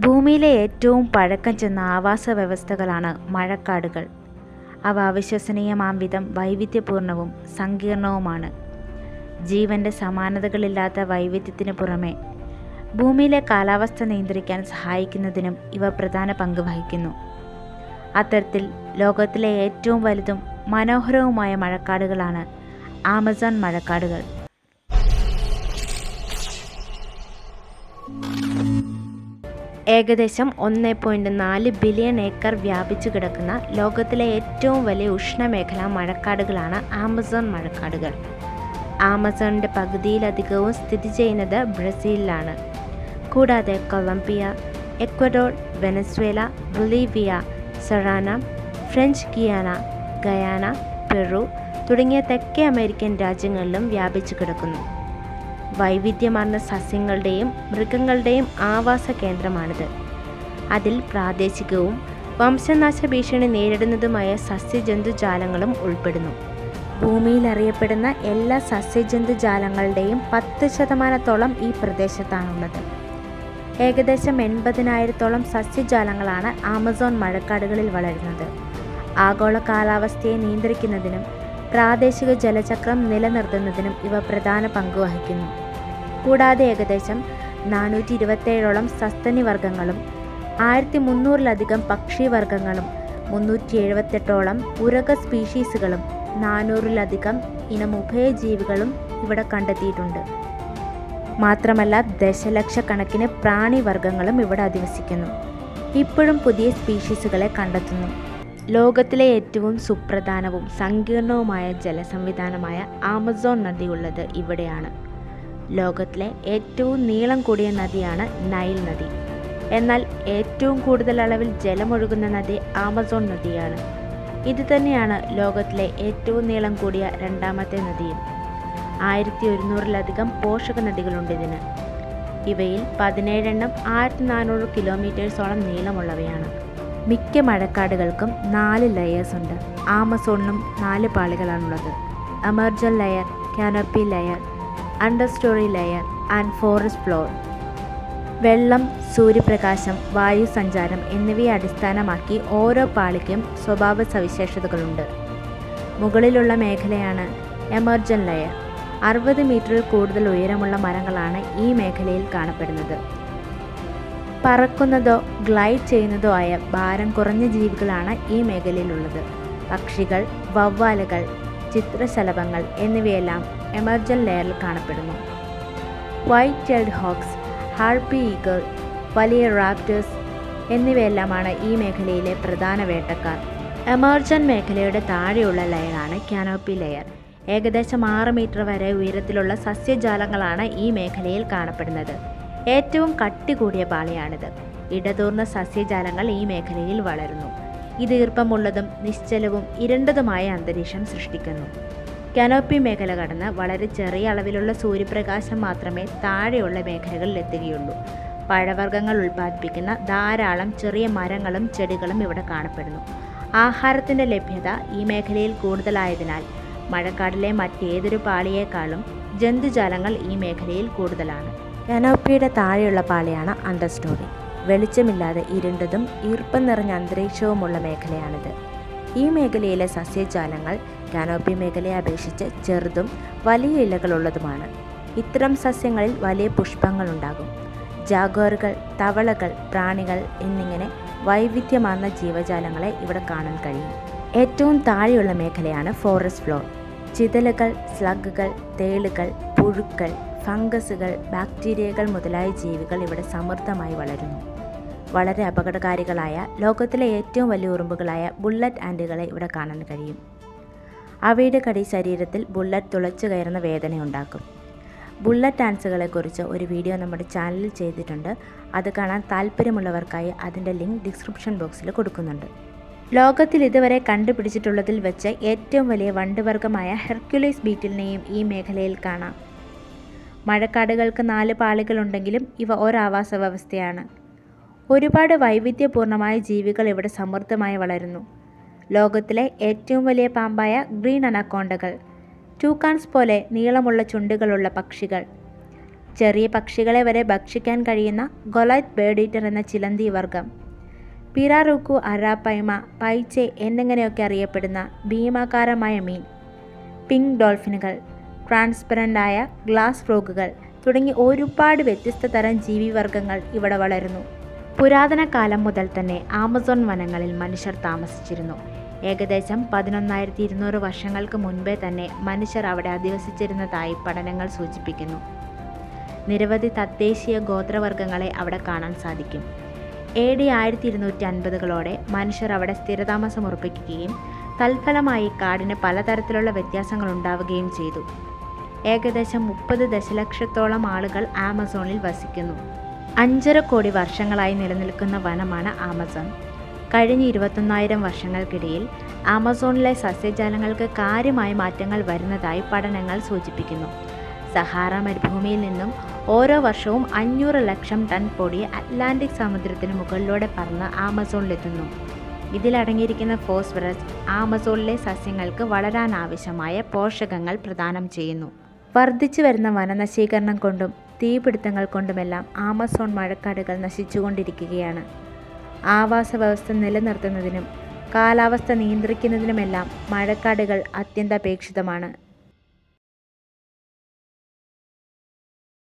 ഭൂമിയിലെ ഏറ്റവും പഴക്കം ചെന്ന ആവാസ വ്യവസ്ഥകളാണ് മഴക്കാടുകൾ. അവ അവിശ്വസനീയമാം വിധം വൈവിധ്യപൂർണവും സങ്കീർണവുമാണ്. ജീവൻ്റെ സമാനതകളില്ലാത്ത വൈവിധ്യത്തിന് പുറമെ ഭൂമിയിലെ കാലാവസ്ഥ നിയന്ത്രിക്കാൻ സഹായിക്കുന്നതിനും ഇവ പ്രധാന പങ്ക് വഹിക്കുന്നു. അത്തരത്തിൽ ലോകത്തിലെ ഏറ്റവും വലുതും മനോഹരവുമായ മഴക്കാടുകളാണ് ആമസോൺ മഴക്കാടുകൾ. ഏകദേശം 1.4 ബില്യൺ ഏക്കർ വ്യാപിച്ചു കിടക്കുന്ന ലോകത്തിലെ ഏറ്റവും വലിയ ഉഷ്ണമേഖലാ മഴക്കാടുകളാണ് ആമസോൺ മഴക്കാടുകൾ. ആമസോണിൻ്റെ പകുതിയിലധികവും സ്ഥിതി ചെയ്യുന്നത് ബ്രസീലിലാണ്. കൂടാതെ കൊളംബിയ, എക്വഡോർ, വെനസ്വേല, ബൊളീവിയ, സറാന, ഫ്രഞ്ച് ഗിയാന, ഗയാന, പെറു തുടങ്ങിയ തെക്കേ അമേരിക്കൻ രാജ്യങ്ങളിലും വ്യാപിച്ചു കിടക്കുന്നു. വൈവിധ്യമാർന്ന സസ്യങ്ങളുടെയും മൃഗങ്ങളുടെയും ആവാസ കേന്ദ്രമാണിത്. അതിൽ പ്രാദേശികവും വംശനാശ ഭീഷണി നേരിടുന്നതുമായ സസ്യജന്തുജാലങ്ങളും ഉൾപ്പെടുന്നു. ഭൂമിയിൽ അറിയപ്പെടുന്ന എല്ലാ സസ്യജന്തുജാലങ്ങളുടെയും 10% ഈ പ്രദേശത്താണുള്ളത്. ഏകദേശം 80,000 സസ്യജാലങ്ങളാണ് ആമസോൺ മഴക്കാടുകളിൽ വളരുന്നത്. ആഗോള കാലാവസ്ഥയെ നിയന്ത്രിക്കുന്നതിനും പ്രാദേശിക ജലചക്രം നിലനിർത്തുന്നതിനും ഇവ പ്രധാന പങ്ക് വഹിക്കുന്നു. കൂടാതെ ഏകദേശം 427 സസ്തനി വർഗ്ഗങ്ങളും 1300-ലധികം പക്ഷിവർഗ്ഗങ്ങളും 378 ഉരഗ സ്പീഷീസുകളും 400-ലധികം ഇനം ഉഭയജീവികളും ഇവിടെ കണ്ടെത്തിയിട്ടുണ്ട്. മാത്രമല്ല ദശലക്ഷക്കണക്കിന് പ്രാണിവർഗ്ഗങ്ങളും ഇവിടെ അധിവസിക്കുന്നു. ഇപ്പോഴും പുതിയ സ്പീഷീസുകളെ കണ്ടെത്തുന്നു. ലോകത്തിലെ ഏറ്റവും സുപ്രധാനവും സങ്കീർണവുമായ ജലസംവിധാനമായ ആമസോൺ നദി ഉള്ളത് ഇവിടെയാണ്. ലോകത്തിലെ ഏറ്റവും നീളം കൂടിയ നദിയാണ് നൈൽ നദി. എന്നാൽ ഏറ്റവും കൂടുതൽ അളവിൽ ജലമൊഴുകുന്ന നദി ആമസോൺ നദിയാണ്. ഇത് തന്നെയാണ് ലോകത്തിലെ ഏറ്റവും നീളം കൂടിയ രണ്ടാമത്തെ നദിയും. 1100-ലധികം പോഷക നദികളുണ്ട് ഇതിന്. ഇവയിൽ 17 1400 കിലോമീറ്റേഴ്സോളം നീളമുള്ളവയാണ്. മിക്ക മഴക്കാടുകൾക്കും 4 ലെയേഴ്സ് ഉണ്ട്. ആമസോണിനും 4 പാളികളാണുള്ളത്: emergent layer, canopy layer, understory layer and forest floor. വെള്ളം, സൂര്യപ്രകാശം, വായു സഞ്ചാരം എന്നിവയെ അടിസ്ഥാനമാക്കി ഓരോ പാളിക്കും സ്വഭാവ സവിശേഷതകളുണ്ട്. മുകളിലുള്ള മേഖലയാണ് എമർജൻ ലെയർ. 60 മീറ്ററിൽ കൂടുതൽ ഉയരമുള്ള മരങ്ങളാണ് ഈ മേഖലയിൽ കാണപ്പെടുന്നത്. പറക്കുന്നതോ ഗ്ലൈഡ് ചെയ്യുന്നതോ ആയ ഭാരം കുറഞ്ഞ ജീവികളാണ് ഈ മേഖലയിലുള്ളത്. പക്ഷികൾ, വവ്വാലുകൾ, ചിത്രശലഭങ്ങൾ എന്നിവയെല്ലാം എമർജൻ ലെയറിൽ കാണപ്പെടുന്നു. White tailed hoax, harpy eagle, വലിയ റാപ്റ്റേഴ്സ് എന്നിവയെല്ലാമാണ് ഈ മേഖലയിലെ പ്രധാന വേട്ടക്കാർ. എമർജൻ മേഖലയുടെ താഴെയുള്ള ലെയറാണ് കാനോപ്പി ലെയർ. ഏകദേശം 6 മീറ്റർ വരെ ഉയരത്തിലുള്ള സസ്യജാലങ്ങളാണ് ഈ മേഖലയിൽ കാണപ്പെടുന്നത്. ഏറ്റവും കട്ടി കൂടിയ പാളിയാണിത്. ഇടതൂർന്ന സസ്യജാലങ്ങൾ ഈ മേഖലയിൽ വളരുന്നു. ഇത് ഈർപ്പമുള്ളതും നിശ്ചലവും ഇരുണ്ടതുമായ അന്തരീക്ഷം സൃഷ്ടിക്കുന്നു. കാനോപ്പി മേഖല കടന്ന് വളരെ ചെറിയ അളവിലുള്ള സൂര്യപ്രകാശം മാത്രമേ താഴെയുള്ള മേഖലകളിൽ എത്തുകയുള്ളൂ. പഴവർഗ്ഗങ്ങൾ ഉൽപ്പാദിപ്പിക്കുന്ന ധാരാളം ചെറിയ മരങ്ങളും ചെടികളും ഇവിടെ കാണപ്പെടുന്നു. ആഹാരത്തിൻ്റെ ലഭ്യത ഈ മേഖലയിൽ കൂടുതലായതിനാൽ മഴക്കാടിലെ മറ്റേതൊരു പാളിയേക്കാളും ജന്തുജാലങ്ങൾ ഈ മേഖലയിൽ കൂടുതലാണ്. കാനോപ്പിയുടെ താഴെയുള്ള പാളിയാണ് അണ്ടർസ്റ്റോറി. വെളിച്ചമില്ലാതെ ഇരുണ്ടതും ഈർപ്പം നിറഞ്ഞ അന്തരീക്ഷവുമുള്ള മേഖലയാണിത്. ഈ മേഖലയിലെ സസ്യജാലങ്ങൾ കാനോപ്പി മേഖലയെ അപേക്ഷിച്ച് ചെറുതും വലിയ ഇലകളുള്ളതുമാണ്. ഇത്തരം സസ്യങ്ങളിൽ വലിയ പുഷ്പങ്ങളുണ്ടാകും. ജാഗ്വാറുകൾ, തവളകൾ, പ്രാണികൾ എന്നിങ്ങനെ വൈവിധ്യമാർന്ന ജീവജാലങ്ങളെ ഇവിടെ കാണാൻ കഴിയും. ഏറ്റവും താഴെയുള്ള മേഖലയാണ് ഫോറസ്റ്റ് ഫ്ലോർ. ചിതലുകൾ, സ്ലഗുകൾ, തേളുകൾ, പുഴുക്കൾ, ഫംഗസുകൾ, ബാക്ടീരിയകൾ മുതലായ ജീവികൾ ഇവിടെ സമൃദ്ധമായി വളരുന്നു. വളരെ അപകടകാരികളായ ലോകത്തിലെ ഏറ്റവും വലിയ ഉറുമ്പുകളായ ബുള്ളറ്റ് ആൻറ്റുകളെ ഇവിടെ കാണാൻ കഴിയും. അവയുടെ കടി ശരീരത്തിൽ ബുള്ളറ്റ് തുളച്ചു കയറുന്ന വേദനയുണ്ടാക്കും. ബുള്ളറ്റ് ആൻസുകളെക്കുറിച്ച് ഒരു വീഡിയോ നമ്മുടെ ചാനലിൽ ചെയ്തിട്ടുണ്ട്. അത് കാണാൻ താല്പര്യമുള്ളവർക്കായി അതിൻ്റെ ലിങ്ക് ഡിസ്ക്രിപ്ഷൻ ബോക്സിൽ കൊടുക്കുന്നുണ്ട്. ലോകത്തിൽ ഇതുവരെ കണ്ടുപിടിച്ചിട്ടുള്ളതിൽ വെച്ച് ഏറ്റവും വലിയ വണ്ടുവർഗ്ഗമായ ഹെർക്കുലീസ് ബീറ്റിലിനെയും ഈ മേഖലയിൽ കാണാം. മഴക്കാടുകൾക്ക് 4 പാളികളുണ്ടെങ്കിലും ഇവ ഒരാവാസ വ്യവസ്ഥയാണ്. ഒരുപാട് വൈവിധ്യപൂർണമായ ജീവികൾ ഇവിടെ സമൃദ്ധമായി വളരുന്നു. ലോകത്തിലെ ഏറ്റവും വലിയ പാമ്പായ ഗ്രീൻ അനക്കോണ്ടകൾ, ടൂക്കാൻസ് പോലെ നീളമുള്ള ചുണ്ടുകളുള്ള പക്ഷികൾ, ചെറിയ പക്ഷികളെ വരെ ഭക്ഷിക്കാൻ കഴിയുന്ന ഗൊലൈത്ത് ബേർഡ് ഈറ്റർ എന്ന ചിലന്തി വർഗം, പിറാറുക്കു അരാപ്പൈമ, പൈച്ചെ എന്നിങ്ങനെയൊക്കെ അറിയപ്പെടുന്ന ഭീമാകാരമായ മീൻ, പിങ്ക് ഡോൾഫിനുകൾ, ട്രാൻസ്പെറൻ്റായ ഗ്ലാസ് ഫ്രോഗുകൾ തുടങ്ങി ഒരുപാട് വ്യത്യസ്ത തരം ജീവിവർഗങ്ങൾ ഇവിടെ വളരുന്നു. പുരാതന കാലം മുതൽ തന്നെ ആമസോൺ വനങ്ങളിൽ മനുഷ്യർ താമസിച്ചിരുന്നു. ഏകദേശം 11,200 വർഷങ്ങൾക്ക് മുൻപേ തന്നെ മനുഷ്യർ അവിടെ അധിവസിച്ചിരുന്നതായി പഠനങ്ങൾ സൂചിപ്പിക്കുന്നു. നിരവധി തദ്ദേശീയ ഗോത്രവർഗ്ഗങ്ങളെ അവിടെ കാണാൻ സാധിക്കും. AD 1250കളോടെ മനുഷ്യർ അവിടെ സ്ഥിരതാമസം ഉറപ്പിക്കുകയും തൽഫലമായി കാടിന് പലതരത്തിലുള്ള വ്യത്യാസങ്ങൾ ഉണ്ടാവുകയും ചെയ്തു. ഏകദേശം 30 ദശലക്ഷത്തോളം ആളുകൾ ആമസോണിൽ വസിക്കുന്നു. 5.5 കോടി വർഷങ്ങളായി നിലനിൽക്കുന്ന വനമാണ് ആമസോൺ. കഴിഞ്ഞ 21,000 വർഷങ്ങൾക്കിടയിൽ ആമസോണിലെ സസ്യജാലങ്ങൾക്ക് കാര്യമായ മാറ്റങ്ങൾ വരുന്നതായി പഠനങ്ങൾ സൂചിപ്പിക്കുന്നു. സഹാറ മരുഭൂമിയിൽ നിന്നും ഓരോ വർഷവും 500 ലക്ഷം ടൺ പൊടി അറ്റ്ലാന്റിക് സമുദ്രത്തിന് മുകളിലൂടെ പറന്ന് ആമസോണിലെത്തുന്നു. ഇതിലടങ്ങിയിരിക്കുന്ന ഫോസ്ഫറസ് ആമസോണിലെ സസ്യങ്ങൾക്ക് വളരാനാവശ്യമായ പോഷകങ്ങൾ പ്രദാനം ചെയ്യുന്നു. വർദ്ധിച്ചു വരുന്ന വനനശീകരണം കൊണ്ടും തീപിടുത്തങ്ങൾ കൊണ്ടുമെല്ലാം ആമസോൺ മഴക്കാടുകൾ നശിച്ചുകൊണ്ടിരിക്കുകയാണ്. ആവാസ വ്യവസ്ഥ നിലനിർത്തുന്നതിനും കാലാവസ്ഥ നിയന്ത്രിക്കുന്നതിനുമെല്ലാം മഴക്കാടുകൾ അത്യന്താപേക്ഷിതമാണ്.